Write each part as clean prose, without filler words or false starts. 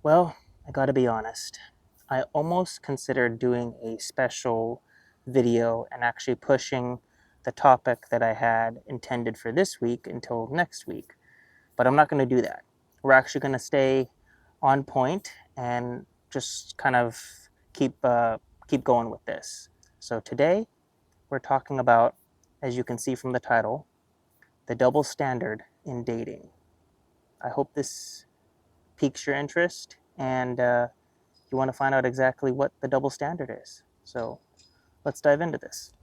Well, I gotta be honest. I almost considered doing a special video and actually pushing the topic that I had intended for this week until next week, but I'm not gonna do that. We're actually gonna stay on point and just kind of keep going with this. So today we're talking about, as you can see from the title, the double standard in dating. I hope this piques your interest and you want to find out exactly what the double standard is. So let's dive into this.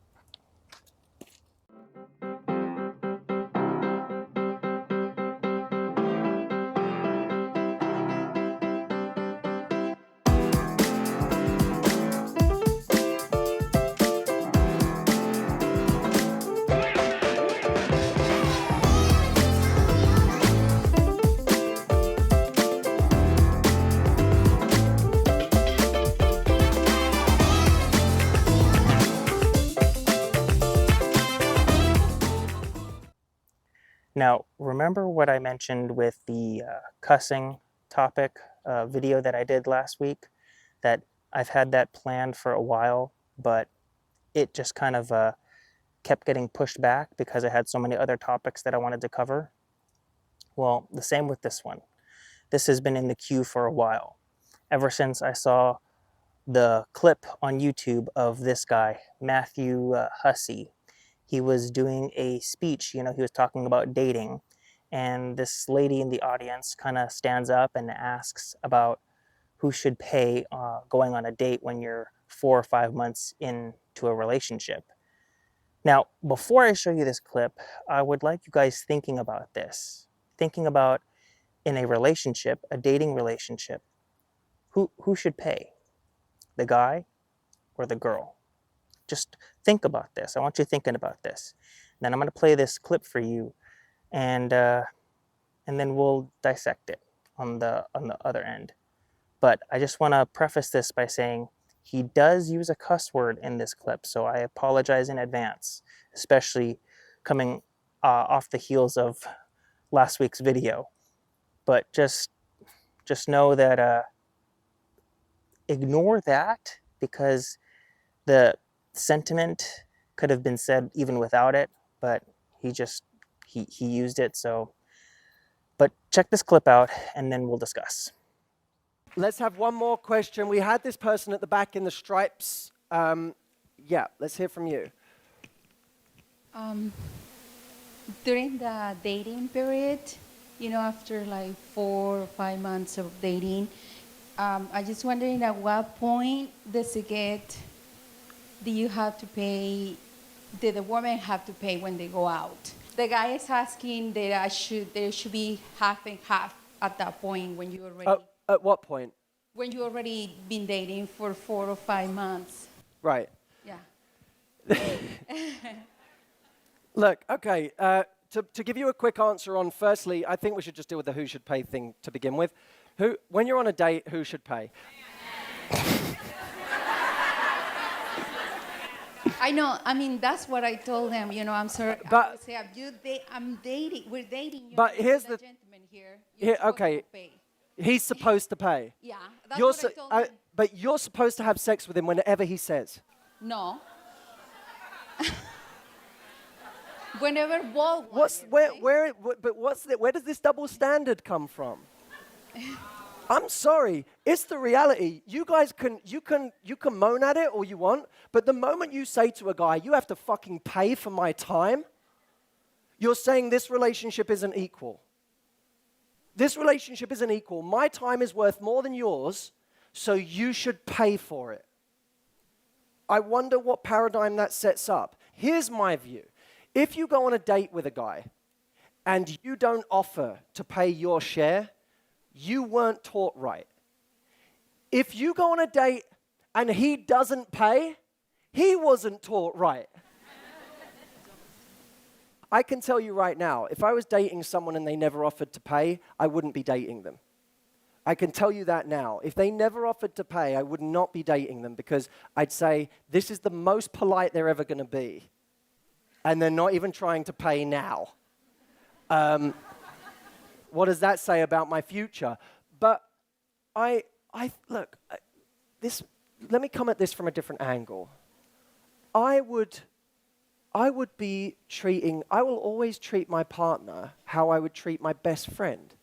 Now, remember what I mentioned with the cussing topic video that I did last week? That I've had that planned for a while, but it just kind of kept getting pushed back because I had so many other topics that I wanted to cover. Well, the same with this one. This has been in the queue for a while. Ever since I saw the clip on YouTube of this guy, Matthew Hussey. He was doing a speech, he was talking about dating. And this lady in the audience kind of stands up and asks about who should pay going on a date when you're 4 or 5 months into a relationship. Now, before I show you this clip, I would like you guys thinking about this. Thinking about in a relationship, a dating relationship, who should pay? The guy or the girl? Just think about this. I want you thinking about this. Then I'm going to play this clip for you, and then we'll dissect it on the other end. But I just want to preface this by saying he does use a cuss word in this clip, so I apologize in advance, especially coming off the heels of last week's video. But just know that ignore that, because the sentiment could have been said even without it, but he used it. So, but check this clip out and then we'll discuss. Let's have one more question. We had this person at the back in the stripes. Yeah, let's hear from you. During the dating period, after like 4 or 5 months of dating, I just wondering at what point do you have to pay, did the woman have to pay when they go out? The guy is asking that there should be half and half at that point when you already, At what point? when you already been dating for 4 or 5 months. Right. Yeah. Look, okay, to give you a quick answer on, firstly, I think we should just deal with the who should pay thing to begin with. When you're on a date, who should pay? I know. I mean, that's what I told him. I'm sorry. But- I would say, I'm dating. We're dating. But here's the the- gentleman here. You're supposed okay. to pay. He's supposed to pay. Yeah, that's what I told him. But you're supposed to have sex with him whenever he says. No. Whenever both. Where does this double standard come from? I'm sorry, it's the reality. You guys you can moan at it all you want, but the moment you say to a guy, you have to fucking pay for my time, you're saying this relationship isn't equal. This relationship isn't equal. My time is worth more than yours, so you should pay for it. I wonder what paradigm that sets up. Here's my view. If you go on a date with a guy and you don't offer to pay your share, you weren't taught right. If you go on a date and he doesn't pay, he wasn't taught right. I can tell you right now, if I was dating someone and they never offered to pay, I wouldn't be dating them. I can tell you that now. If they never offered to pay, I would not be dating them, because I'd say, this is the most polite they're ever going to be. And they're not even trying to pay now. What does that say about my future? But look, this, let me come at this from a different angle. I will always treat my partner how I would treat my best friend.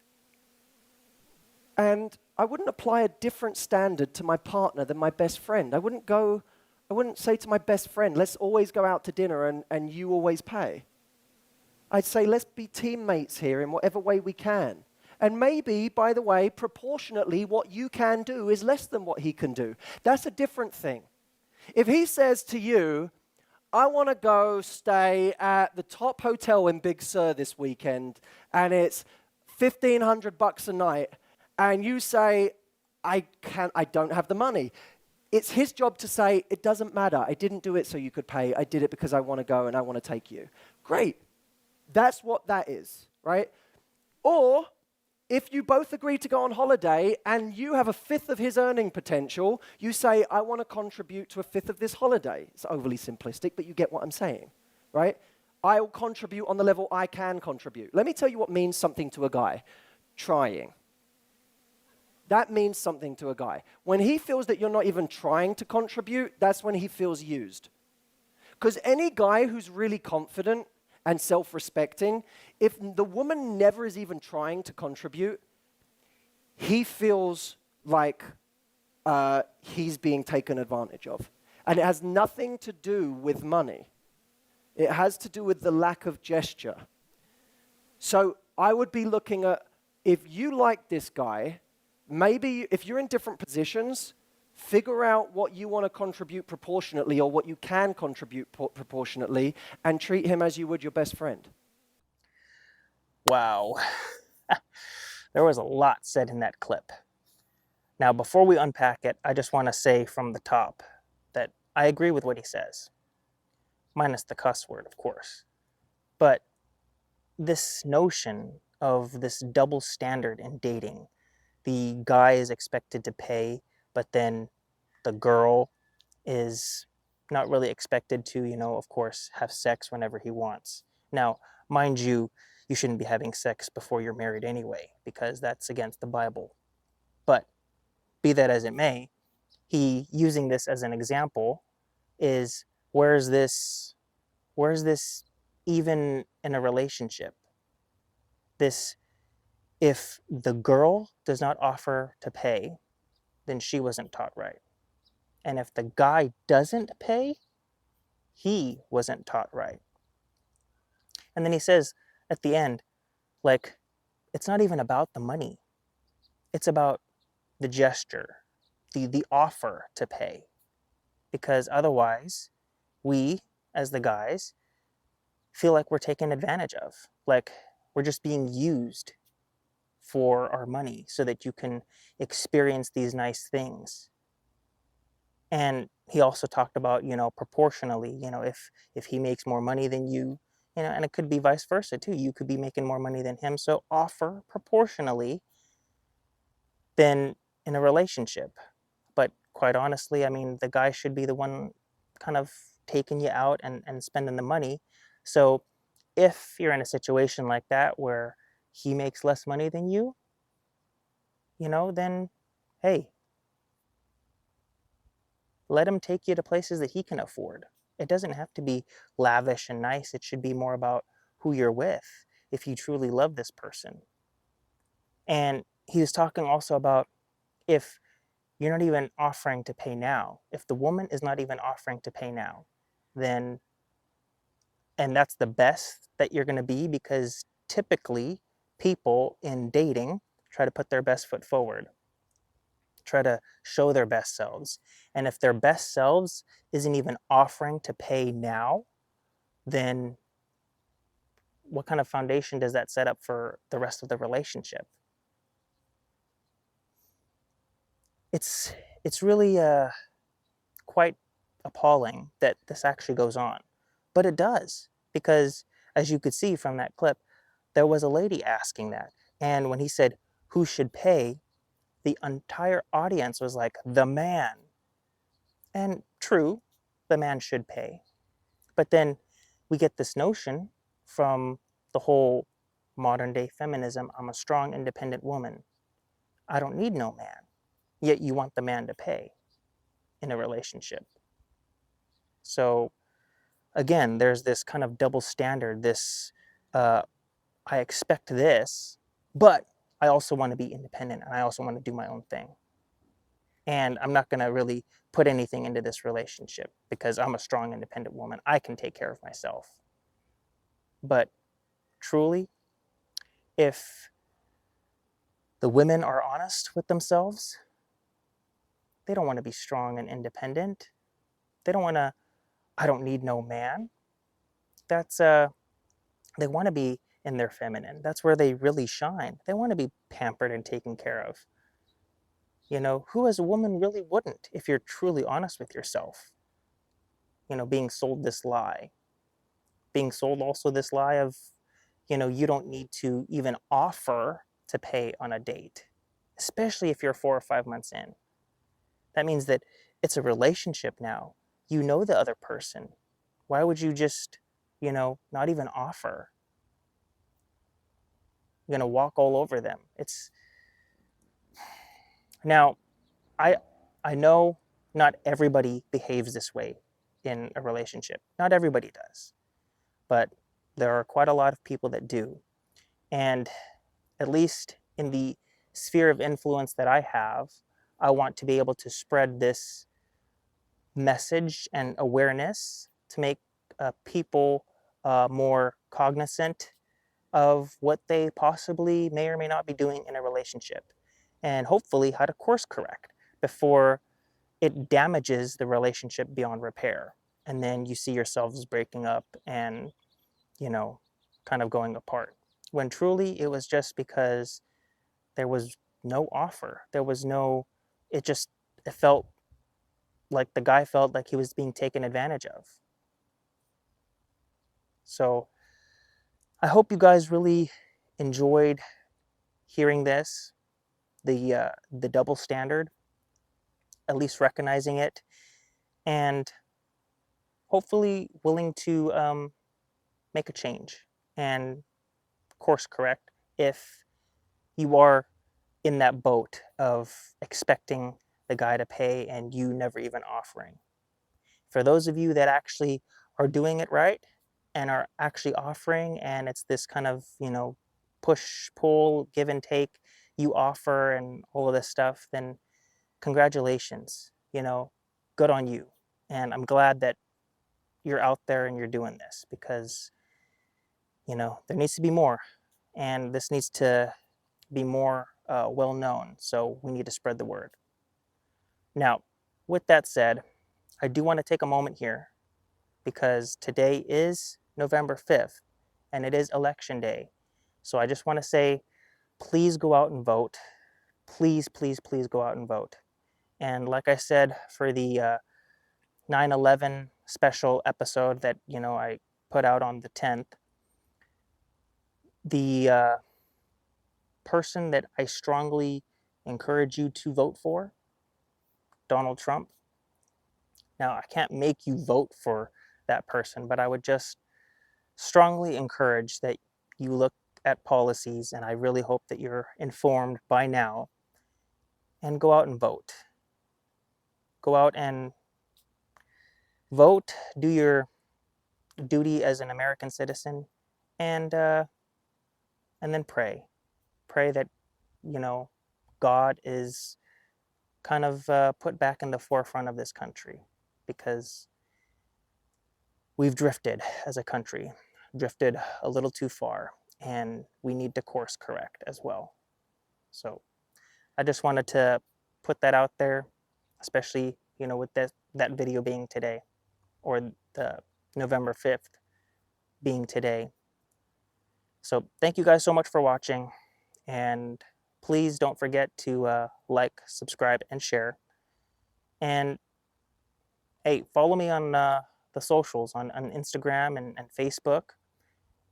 And I wouldn't apply a different standard to my partner than my best friend. I wouldn't say to my best friend, let's always go out to dinner and you always pay. I'd say, let's be teammates here in whatever way we can. And maybe, by the way, proportionately, what you can do is less than what he can do. That's a different thing. If he says to you, I want to go stay at the top hotel in Big Sur this weekend, and it's $1,500 a night, and you say, I don't have the money. It's his job to say, it doesn't matter. I didn't do it so you could pay. I did it because I want to go and I want to take you. Great. That's what that is, right? Or if you both agree to go on holiday and you have a fifth of his earning potential, you say, I want to contribute to a fifth of this holiday. It's overly simplistic, but you get what I'm saying, right? I'll contribute on the level I can contribute. Let me tell you what means something to a guy. Trying. That means something to a guy. When he feels that you're not even trying to contribute, that's when he feels used. Because any guy who's really confident and self-respecting, if the woman never is even trying to contribute, he feels like he's being taken advantage of. And it has nothing to do with money. It has to do with the lack of gesture. So I would be looking at, if you like this guy, maybe if you're in different positions, figure out what you want to contribute proportionately or what you can contribute proportionately and treat him as you would your best friend. Wow. There was a lot said in that clip. Now, before we unpack it, I just want to say from the top that I agree with what he says, minus the cuss word, of course. But this notion of this double standard in dating, the guy is expected to pay, but then the girl is not really expected to, of course, have sex whenever he wants. Now, mind you, you shouldn't be having sex before you're married anyway, because that's against the Bible. But be that as it may, he using this as an example is, where's this even in a relationship? This, if the girl does not offer to pay, then she wasn't taught right. And if the guy doesn't pay, he wasn't taught right. And then he says at the end, like, it's not even about the money. It's about the gesture, the offer to pay. Because otherwise, we, as the guys, feel like we're taken advantage of. Like, we're just being used for our money so that you can experience these nice things. And he also talked about, proportionally, if he makes more money than you, and it could be vice versa too. You could be making more money than him. So offer proportionally than in a relationship. But quite honestly, I mean, the guy should be the one kind of taking you out and spending the money. So if you're in a situation like that where he makes less money than you, then hey, let him take you to places that he can afford. It doesn't have to be lavish and nice. It should be more about who you're with, if you truly love this person. And he was talking also about, if you're not even offering to pay now, if the woman is not even offering to pay now, then, and that's the best that you're going to be, because typically people in dating try to put their best foot forward, try to show their best selves. And if their best selves isn't even offering to pay now, then what kind of foundation does that set up for the rest of the relationship? It's really quite appalling that this actually goes on. But it does, because as you could see from that clip, there was a lady asking that. And when he said, who should pay, the entire audience was like, the man. And true, the man should pay. But then we get this notion from the whole modern day feminism, I'm a strong, independent woman. I don't need no man. yet you want the man to pay in a relationship. So again, there's this kind of double standard, this I expect this, but I also want to be independent and I also want to do my own thing. And I'm not going to really put anything into this relationship because I'm a strong, independent woman. I can take care of myself. But truly, if the women are honest with themselves, they don't want to be strong and independent. They don't want to, I don't need no man. That's, they want to be in their feminine. That's where they really shine. They want to be pampered and taken care of. You know, who as a woman really wouldn't if you're truly honest with yourself? You know, being sold this lie. Being sold also this lie of, you know, you don't need to even offer to pay on a date, especially if you're 4 or 5 months in. That means that it's a relationship now. You know the other person. Why would you just, you know, not even offer? You're going to walk all over them. It's now, I know not everybody behaves this way in a relationship. Not everybody does. But there are quite a lot of people that do. And at least in the sphere of influence that I have, I want to be able to spread this message and awareness to make people more cognizant of what they possibly may or may not be doing in a relationship, and hopefully how to course correct before it damages the relationship beyond repair. And then you see yourselves breaking up and, you know, kind of going apart. When truly it was just because there was no offer. There was no, it felt like the guy felt like he was being taken advantage of. So I hope you guys really enjoyed hearing this, the double standard, at least recognizing it, and hopefully willing to make a change and course correct if you are in that boat of expecting the guy to pay and you never even offering. For those of you that actually are doing it right and are actually offering, and it's this kind of, you know, push, pull, give and take, you offer and all of this stuff, then congratulations, you know, good on you. And I'm glad that you're out there and you're doing this because, you know, there needs to be more. And this needs to be more well known. So we need to spread the word. Now, with that said, I do want to take a moment here because today is November 5th and it is election day. So I just want to say, please go out and vote. Please, please, please go out and vote. And like I said, for the 9/11 special episode that, you know, I put out on the 10th, the person that I strongly encourage you to vote for, Donald Trump. Now, I can't make you vote for that person, but I would just strongly encourage that you look at policies, and I really hope that you're informed by now, and go out and vote. Go out and vote, do your duty as an American citizen, and then pray. Pray that, you know, God is kind of put back in the forefront of this country, because we've drifted as a country, drifted a little too far, and we need to course correct as well. So I just wanted to put that out there, especially, you know, with that video being today, or the November 5th being today. So thank you guys so much for watching, and please don't forget to like, subscribe, and share. And hey, follow me on the socials on Instagram and Facebook.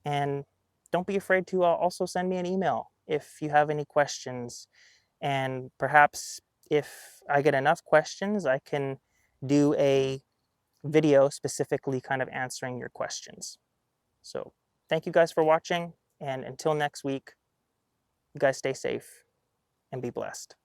And don't be afraid to also send me an email if you have any questions. And perhaps if I get enough questions, I can do a video specifically kind of answering your questions. So thank you guys for watching. And until next week, you guys stay safe and be blessed.